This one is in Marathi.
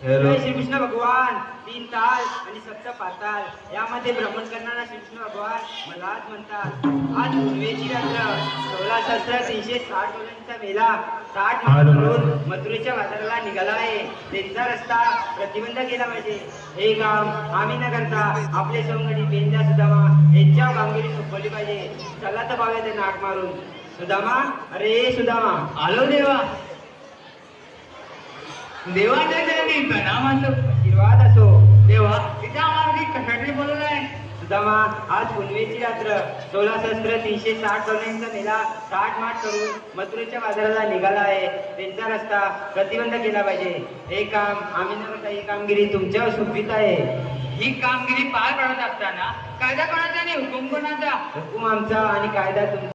जय श्रीकृष्ण भगवान. 3 ताल आणि 7 पाताल यामध्ये भ्रमण करणारा श्रीकृष्ण भगवान मलाच म्हणतात. आज पूर्वेची रात्र 16,360 डोळ्यांचा मेला 60 मार्गावरून मथुरेच्या बाजाराला निघाला आहे. त्यांचा रस्ता प्रतिबंध केला पाहिजे. हे काम आम्ही न करता आपले सवंगडी बेंजा सुदामा यांच्या कामगिरी सोपवली पाहिजे. चला तर पाहूया ते नाक मारून. सुदामा, अरे सुदामा. आलो देवा. देवाच्या चरणी प्रणाम असो. आशीर्वाद असो. देवा तिच्या मार्गी कशासाठी बोलवलाय? सुदामा, आज पुनवेची रात्र 16,360 डोळ्यांचा मेला 60 माठ करून मथुरेच्या बाजाराला निघाला आहे. त्यांचा रस्ता प्रतिबंध केला पाहिजे. हे काम आम्ही न करता ही कामगिरी तुमच्यावर सोपवित आहे. ही कामगिरी पार पडत असताना कायदा कोणाचा आणि हुकूम कोणाचा? हुकूम आमचा आणि कायदा तुमचा.